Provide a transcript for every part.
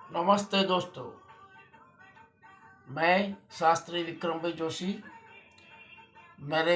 नमस्ते दोस्तों, मैं शास्त्री विक्रम भाई जोशी मेरे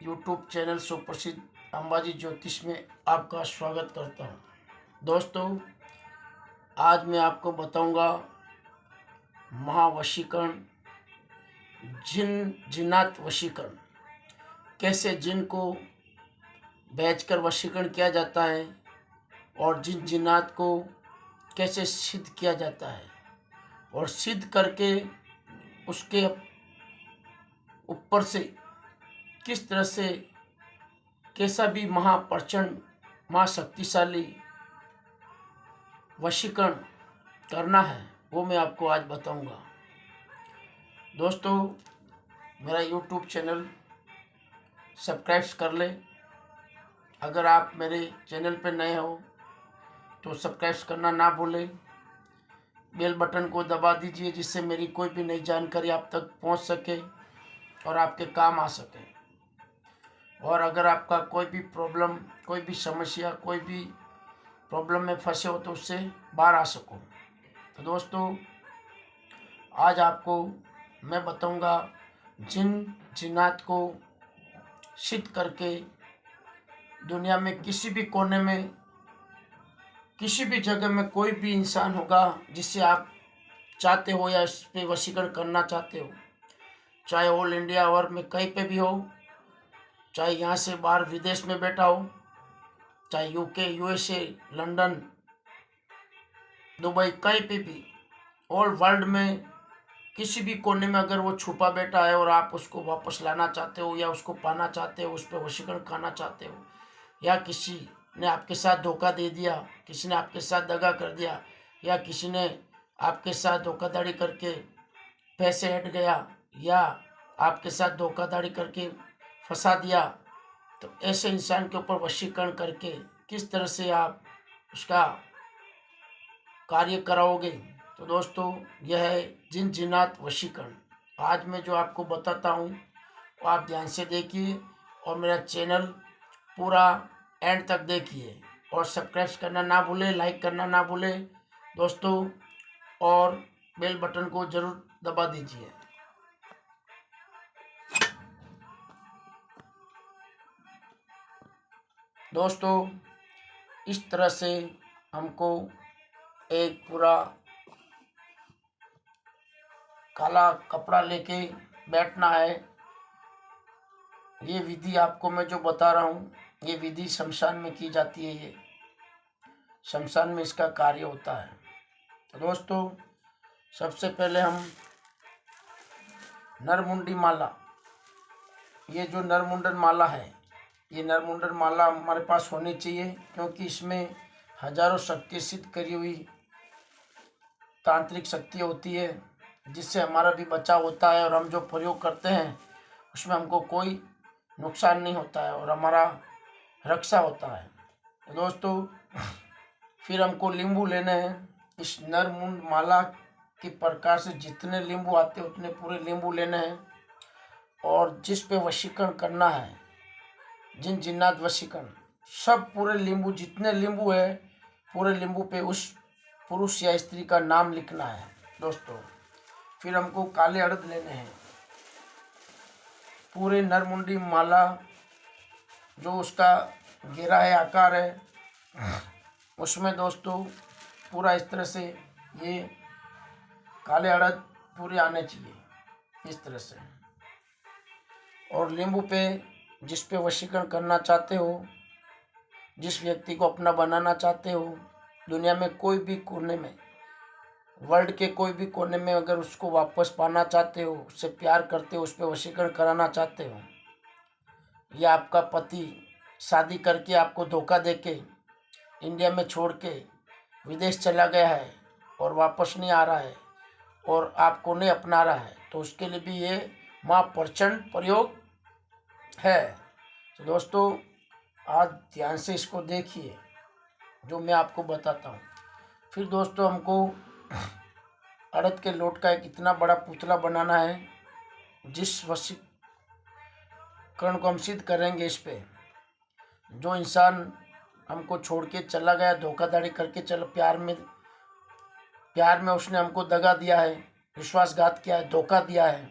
YouTube चैनल सुप्रसिद्ध अंबाजी ज्योतिष में आपका स्वागत करता हूं। दोस्तों, आज मैं आपको बताऊंगा महावशीकरण, जिन्नात वशीकरण, कैसे जिन को भेजकर वशीकरण किया जाता है और जिन्नात को कैसे सिद्ध किया जाता है और सिद्ध करके उसके ऊपर से किस तरह से कैसा भी महाप्रचंड महाशक्तिशाली वशीकरण करना है, वो मैं आपको आज बताऊंगा। दोस्तों, मेरा YouTube चैनल सब्सक्राइब कर लें। अगर आप मेरे चैनल पर नए हो तो सब्सक्राइब करना ना भूलें। बेल बटन को दबा दीजिए जिससे मेरी कोई भी नई जानकारी आप तक पहुंच सके और आपके काम आ सके। और अगर आपका कोई भी प्रॉब्लम, कोई भी समस्या, कोई भी प्रॉब्लम में फंसे हो तो उससे बाहर आ सको। तो दोस्तों, आज आपको मैं बताऊंगा जिन्नात को सिद्ध करके दुनिया में किसी भी कोने में, किसी भी जगह में कोई भी इंसान होगा जिससे आप चाहते हो या इस पर वशीकरण करना चाहते हो, चाहे ऑल इंडिया और में कहीं पे भी हो, चाहे यहाँ से बाहर विदेश में बैठा हो, चाहे यूके, यूएसए, लंदन, दुबई, कहीं पे भी, ऑल वर्ल्ड में किसी भी कोने में अगर वो छुपा बैठा है और आप उसको वापस लाना चाहते हो या उसको पाना चाहते हो, उस पर वशीकरण करना चाहते हो, या किसी ने आपके साथ धोखा दे दिया, किसी ने आपके साथ दगा कर दिया, या किसी ने आपके साथ धोखाधड़ी करके पैसे हट गया या आपके साथ धोखाधड़ी करके फंसा दिया, तो ऐसे इंसान के ऊपर वशीकरण करके किस तरह से आप उसका कार्य कराओगे। तो दोस्तों, यह है जिन्नात वशीकरण। आज मैं जो आपको बताता हूँ वो आप ध्यान से देखिए और मेरा चैनल पूरा एंड तक देखिए और सब्सक्राइब करना ना भूलें, लाइक करना ना भूलें दोस्तों, और बेल बटन को जरूर दबा दीजिए। दोस्तों, इस तरह से हमको एक पूरा काला कपड़ा लेके बैठना है। ये विधि आपको मैं जो बता रहा हूँ, ये विधि शमशान में की जाती है। ये शमशान में इसका कार्य होता है। तो दोस्तों, सबसे पहले हम नरमुंडी माला, ये जो नरमुंडन माला है, ये नरमुंडन माला हमारे पास होनी चाहिए, क्योंकि इसमें हजारों शक्ति सिद्ध करी हुई तांत्रिक शक्ति होती है, जिससे हमारा भी बचाव होता है और हम जो प्रयोग करते हैं उसमें हमको कोई नुकसान नहीं होता है और हमारा रक्षा होता है। तो दोस्तों, फिर हमको नींबू लेने हैं। इस नरमुंड माला के प्रकार से जितने नींबू आते हैं उतने पूरे नींबू लेने हैं और जिस पे वशीकरण करना है, जिन्नात वशीकरण, सब पूरे नींबू, जितने नींबू है पूरे नींबू पे उस पुरुष या स्त्री का नाम लिखना है दोस्तों। फिर हमको काले अड़द लेने हैं। पूरे नरमुंडी माला जो उसका घेरा है, आकार है, उसमें दोस्तों पूरा इस तरह से ये काले अड़द पूरे आने चाहिए इस तरह से। और नींबू पे जिस पे वशीकरण करना चाहते हो, जिस व्यक्ति को अपना बनाना चाहते हो, दुनिया में कोई भी कोने में, वर्ल्ड के कोई भी कोने में अगर उसको वापस पाना चाहते हो, उससे प्यार करते हो, उस पर वशीकरण कराना चाहते हो, या आपका पति शादी करके आपको धोखा देके इंडिया में छोड़ के विदेश चला गया है और वापस नहीं आ रहा है और आपको नहीं अपना रहा है, तो उसके लिए भी ये महाप्रचंड प्रयोग है। तो दोस्तों, आज ध्यान से इसको देखिए जो मैं आपको बताता हूँ। फिर दोस्तों, हमको अड़द के लोट का एक इतना बड़ा पुतला बनाना है, जिस वशीकरण को हम सिद्ध करेंगे इस पे। जो इंसान हमको छोड़ के चला गया, धोखाधड़ी करके चल प्यार में प्यार में उसने हमको दगा दिया है, विश्वासघात किया है, धोखा दिया है,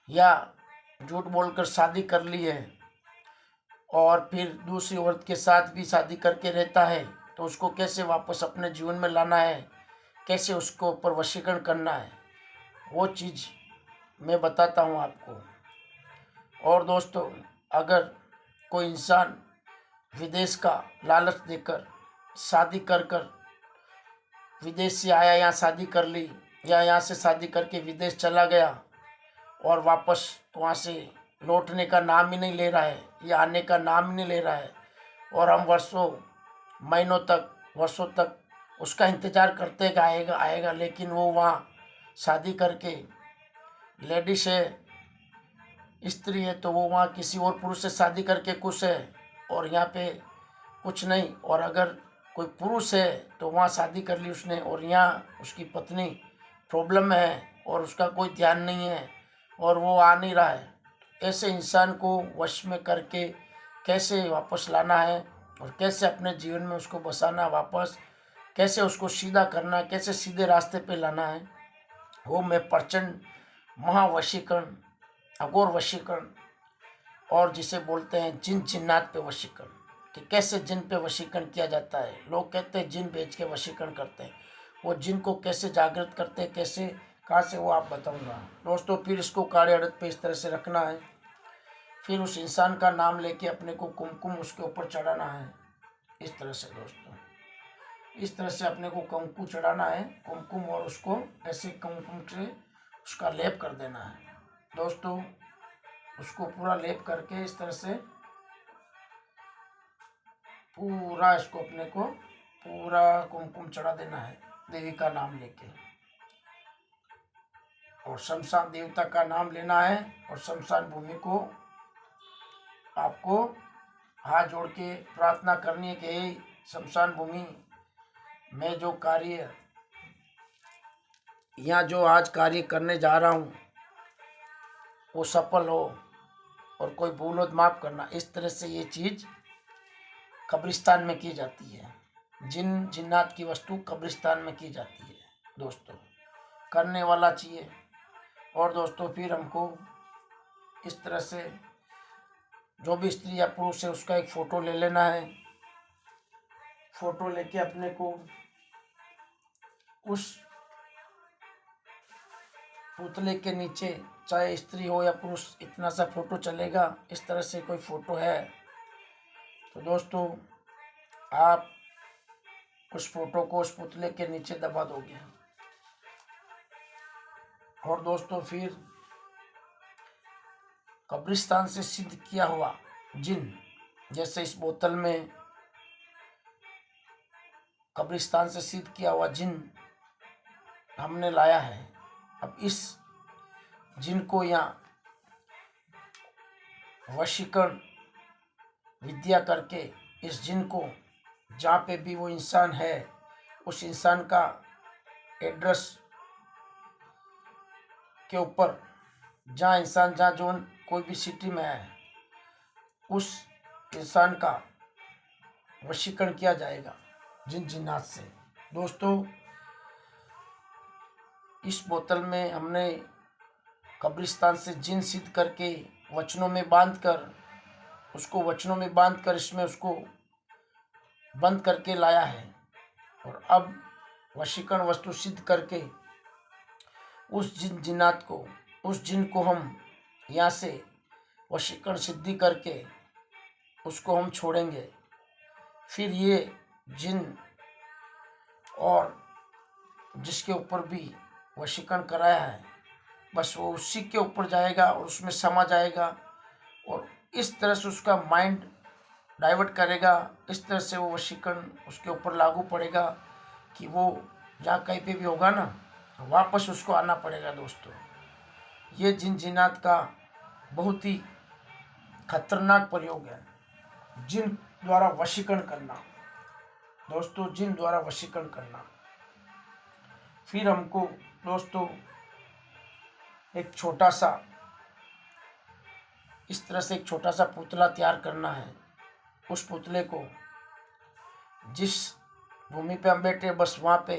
या झूठ बोलकर शादी कर ली है और फिर दूसरी औरत के साथ भी शादी करके रहता है, तो उसको कैसे वापस अपने जीवन में लाना है, कैसे उसको ऊपर वशीकरण करना है, वो चीज़ मैं बताता हूँ आपको। और दोस्तों, अगर कोई इंसान विदेश का लालच देकर शादी कर कर विदेश से आया, यहाँ शादी कर ली, या यहाँ से शादी करके विदेश चला गया और वापस वहाँ से लौटने का नाम ही नहीं ले रहा है या आने का नाम ही नहीं ले रहा है, और हम वर्षों महीनों तक वर्षों तक उसका इंतज़ार करते कि आएगा आएगा, लेकिन वो वहाँ शादी करके, लेडीज है, स्त्री है, तो वो वहाँ किसी और पुरुष से शादी करके खुश है और यहाँ पे कुछ नहीं। और अगर कोई पुरुष है तो वहाँ शादी कर ली उसने और यहाँ उसकी पत्नी प्रॉब्लम में है और उसका कोई ध्यान नहीं है और वो आ नहीं रहा है। ऐसे इंसान को वश में करके कैसे वापस लाना है और कैसे अपने जीवन में उसको बसाना वापस, कैसे उसको सीधा करना, कैसे सीधे रास्ते पे लाना है, वो मैं प्रचंड महावशीकरण, अघोर वशीकरण, और जिसे बोलते हैं जिन जिन्नात पे वशीकरण, कि कैसे जिन पे वशीकरण किया जाता है। लोग कहते हैं जिन बेच के वशीकरण करते हैं, वो जिन को कैसे जागृत करते हैं, कैसे कहाँ से, वो आप बताऊंगा दोस्तों। फिर इसको काले अड़द पे इस तरह से रखना है, फिर उस इंसान का नाम लेके अपने को कुमकुम उसके ऊपर चढ़ाना है, इस तरह से दोस्तों, इस तरह से अपने को कुमकुम चढ़ाना है, कुमकुम, और उसको ऐसे कुमकुम से उसका लेप कर देना है दोस्तों। उसको पूरा लेप करके इस तरह से पूरा इसको अपने को पूरा कुमकुम चढ़ा देना है देवी का नाम लेके, और शमशान देवता का नाम लेना है, और शमशान भूमि को आपको हाथ जोड़ के प्रार्थना करनी है कि हे शमशान भूमि, मैं जो कार्य यहाँ जो आज कार्य करने जा रहा हूँ वो सफल हो, और कोई भूल हो तो माफ़ करना। इस तरह से ये चीज़ कब्रिस्तान में की जाती है, जिन जिन्नात की वस्तु कब्रिस्तान में की जाती है दोस्तों, करने वाला चाहिए। और दोस्तों, फिर हमको इस तरह से जो भी स्त्री या पुरुष है उसका एक फ़ोटो ले लेना है। फ़ोटो लेके अपने को उस पुतले के नीचे, चाहे स्त्री हो या पुरुष, इतना सा फ़ोटो चलेगा, इस तरह से कोई फ़ोटो है तो दोस्तों आप उस फोटो को उस पुतले के नीचे दबा दोगे। और दोस्तों, फिर कब्रिस्तान से सिद्ध किया हुआ जिन, जैसे इस बोतल में कब्रिस्तान से सिद्ध किया हुआ जिन हमने लाया है, अब इस जिन को यहाँ वशीकरण विद्या करके इस जिन को, जहाँ पे भी वो इंसान है, उस इंसान का एड्रेस के ऊपर, जहाँ इंसान जहाँ जो कोई भी सिटी में है, उस इंसान का वशीकरण किया जाएगा जिन जिन्नात से। दोस्तों, इस बोतल में हमने कब्रिस्तान से जिन सिद्ध करके वचनों में बांध कर, उसको वचनों में बांध कर इसमें उसको बंद करके लाया है, और अब वशीकरण वस्तु सिद्ध करके उस जिन जिन्नात को, उस जिन को हम यहाँ से वशीकरण सिद्धि करके उसको हम छोड़ेंगे। फिर ये जिन और जिसके ऊपर भी वशीकरण कराया है, बस वो उसी के ऊपर जाएगा और उसमें समा जाएगा, और इस तरह से उसका माइंड डाइवर्ट करेगा, इस तरह से वो वशीकरण उसके ऊपर लागू पड़ेगा कि वो जहाँ कहीं पे भी होगा ना, वापस उसको आना पड़ेगा। दोस्तों, ये जिन जिन्नात का बहुत ही खतरनाक प्रयोग है, जिन द्वारा वशीकरण करना दोस्तों, जिन द्वारा वशीकरण करना। फिर हमको दोस्तों एक छोटा सा, इस तरह से एक छोटा सा पुतला तैयार करना है। उस पुतले को जिस भूमि पे हम बैठे, बस वहाँ पे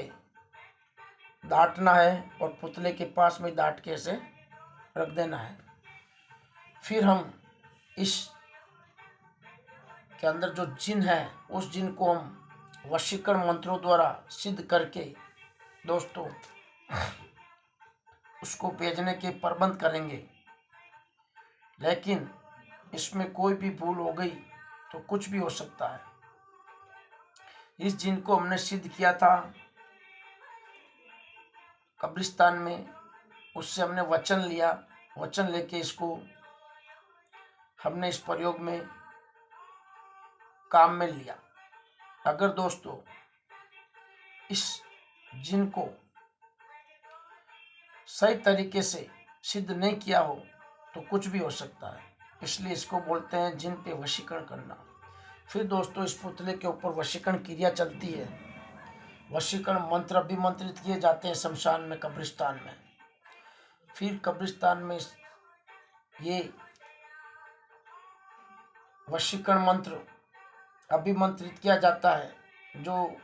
दाटना है और पुतले के पास में दाट के ऐसे रख देना है। फिर हम इस के अंदर जो जिन है उस जिन को हम वशीकरण मंत्रों द्वारा सिद्ध करके दोस्तों उसको भेजने के प्रबंध करेंगे। लेकिन इसमें कोई भी भूल हो गई तो कुछ भी हो सकता है। इस जिन को हमने सिद्ध किया था कब्रिस्तान में, उससे हमने वचन लिया, वचन लेके इसको हमने इस प्रयोग में काम में लिया। अगर दोस्तों इस जिन को सही तरीके से सिद्ध नहीं किया हो तो कुछ भी हो सकता है, इसलिए इसको बोलते हैं जिन पे वशीकरण करना। फिर दोस्तों इस पुतले के ऊपर वशीकरण क्रिया चलती है, वशीकरण मंत्र अभिमंत्रित किए जाते हैं शमशान में, कब्रिस्तान में। फिर कब्रिस्तान में ये वशीकरण मंत्र अभिमंत्रित किया जाता है, जो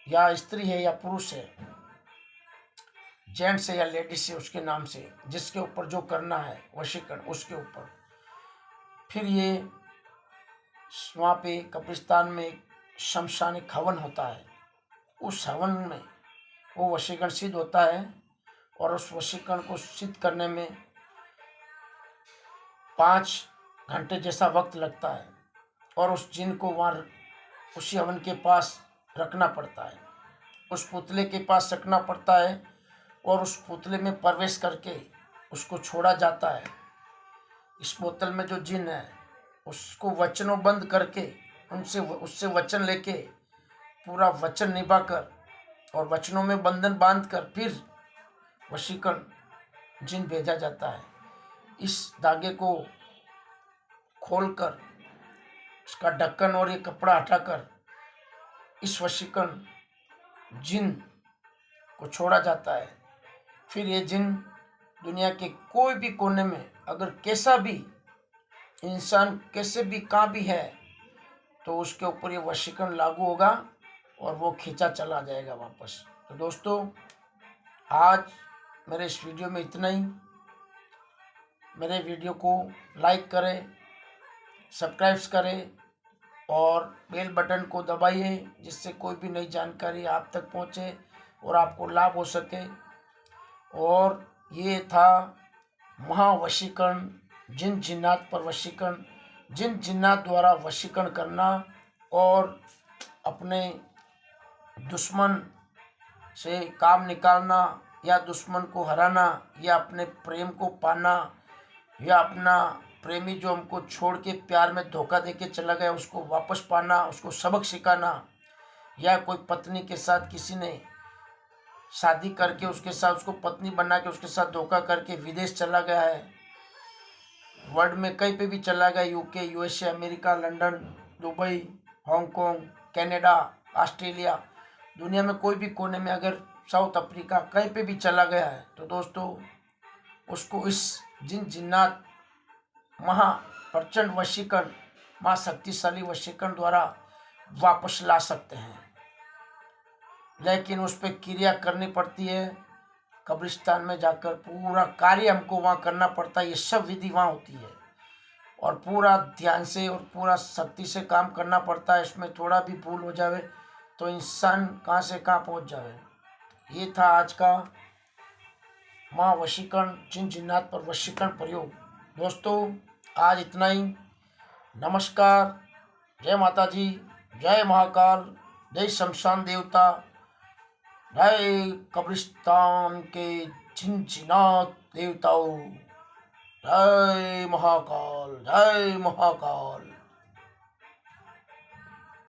या स्त्री है या पुरुष है, जेंट्स है या लेडीज है, उसके नाम से जिसके ऊपर जो करना है वशीकरण उसके ऊपर। फिर ये वहाँ पे कब्रिस्तान में एक शमशानिक हवन होता है, उस हवन में वो वशीकरण सिद्ध होता है और उस वशीकरण को सिद्ध करने में 5 घंटे जैसा वक्त लगता है और उस जिन को वहाँ उसी हवन के पास रखना पड़ता है, उस पुतले के पास रखना पड़ता है और उस पुतले में प्रवेश करके उसको छोड़ा जाता है। इस बोतल में जो जिन है उसको वचनों बंद करके उससे वचन लेके पूरा वचन निभाकर और वचनों में बंधन बांधकर फिर वशीकरण जिन भेजा जाता है। इस धागे को खोलकर उसका ढक्कन और ये कपड़ा हटाकर इस वशीकरण जिन को छोड़ा जाता है। फिर ये जिन दुनिया के कोई भी कोने में अगर कैसा भी इंसान कैसे भी कहाँ भी है तो उसके ऊपर ये वशीकरण लागू होगा और वो खींचा चला जाएगा वापस। तो दोस्तों आज मेरे इस वीडियो में इतना ही। मेरे वीडियो को लाइक करें, सब्सक्राइब करें और बेल बटन को दबाइए जिससे कोई भी नई जानकारी आप तक पहुंचे और आपको लाभ हो सके। और ये था महावशीकरण, जिन जिन्नात पर वशीकरण, जिन जिन्नात द्वारा वशीकरण करना और अपने दुश्मन से काम निकालना या दुश्मन को हराना या अपने प्रेम को पाना या अपना प्रेमी जो हमको छोड़ के प्यार में धोखा देके चला गया उसको वापस पाना, उसको सबक सिखाना, या कोई पत्नी के साथ किसी ने शादी करके उसके साथ उसको पत्नी बना के उसके साथ धोखा करके विदेश चला गया है, वर्ल्ड में कहीं पे भी चला गया, UK, USA, America, London, Dubai, Hong Kong, Canada, Australia, दुनिया में कोई भी कोने में अगर साउथ अफ्रीका कहीं पे भी चला गया है तो दोस्तों उसको इस जिन जिन्नात महा प्रचंड वशीकरण, महा शक्तिशाली वशीकरण द्वारा वापस ला सकते हैं। लेकिन उस पर क्रिया करनी पड़ती है, कब्रिस्तान में जाकर पूरा कार्य हमको वहाँ करना पड़ता है। ये सब विधि वहाँ होती है और पूरा ध्यान से और पूरा शक्ति से काम करना पड़ता है। इसमें थोड़ा भी भूल हो जावे तो इंसान कहाँ से कहाँ पहुँच जावे। ये था आज का महावशीकरण, जिन जिन्नात पर वशीकरण प्रयोग। दोस्तों आज इतना ही। नमस्कार, जय माता जी, जय महाकाल, जय शमशान देवता, जय कब्रिस्तान के जिन जिन्नात देवताओं, जय महाकाल, जय महाकाल।